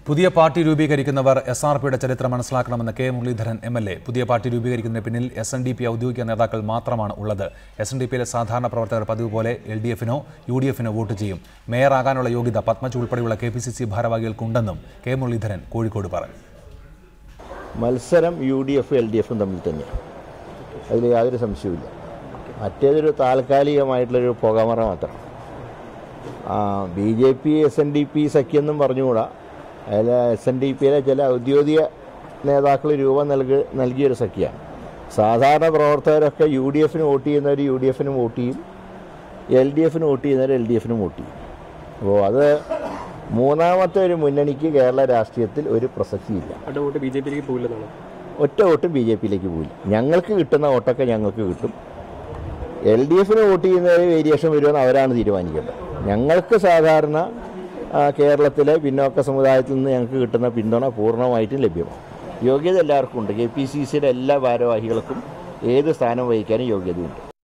പുതിയ പാർട്ടി രൂപീകരിക്കുന്നവർ SRPയുടെ ചരിത്രം മനസ്സിലാക്കണമെന്ന് കെ മുരളീധരൻ MLA. പുതിയ പാർട്ടി രൂപീകരിക്കുന്നതിന് പിന്നിൽ SNDP ഔദ്യോഗിക നേതാക്കൾ മാത്രമാണ് ഉള്ളത്. SNDPയിലെ സാധാരണ പ്രവർത്തകർ പതിവ് പോലെ LDFനോ UDFനോ വോട്ട് ചെയ്യും. മേയറാകാനുള്ള യോഗ്യത പത്മജ് ഉൾപ്പെടെയുള്ള KPCC ഭാരവാഹികൾക്കുണ്ടെന്നും കെ മുരളീധരൻ കോഴിക്കോട് പറഞ്ഞു. മത്സരം UDF LDFും തമ്മിൽ തന്നെയാണ്. അതിൽ യാതൊരു സംശയവുമില്ല. മറ്റേതൊരു താൽക്കാലികമായിട്ടുള്ളൊരു പുകമറ മാത്രം. BJP SNDP സഖ്യെന്നും പറഞ്ഞുകൂടാ. അതിൽ SNDPയിലെ ചില ഔദ്യോഗിക നേതാക്കൾ രൂപം നൽകിയൊരു സഖ്യമാണ്. സാധാരണ പ്രവർത്തകരൊക്കെ UDFന് വോട്ട് ചെയ്യുന്നവർ UDFനും വോട്ട് ചെയ്യും, LDFന് വോട്ട് ചെയ്യുന്നവർ LDFനും വോട്ട് ചെയ്യും. അപ്പോൾ അത് മൂന്നാമത്തെ ഒരു മുന്നണിക്ക് കേരള രാഷ്ട്രീയത്തിൽ ഒരു പ്രസക്തിയില്ല. ഒറ്റ വോട്ടും BJPയിലേക്ക് പോയില്ല. ഞങ്ങൾക്ക് കിട്ടുന്ന വോട്ടൊക്കെ ഞങ്ങൾക്ക് കിട്ടും. LDFന് വോട്ട് ചെയ്യുന്നവർ വേരിയേഷൻ വരുമെന്ന് അവരാണ് തീരുമാനിക്കേണ്ടത്. ഞങ്ങൾക്ക് സാധാരണ കേരളത്തിലെ പിന്നോക്ക സമുദായത്തിൽ നിന്ന് ഞങ്ങൾക്ക് കിട്ടുന്ന പിന്തുണ പൂർണ്ണമായിട്ടും ലഭ്യമാണ്. യോഗ്യത എല്ലാവർക്കും ഉണ്ട്. KPCCയുടെ എല്ലാ ഭാരവാഹികൾക്കും ഏത് സ്ഥാനം വഹിക്കാനും യോഗ്യതയുണ്ട്.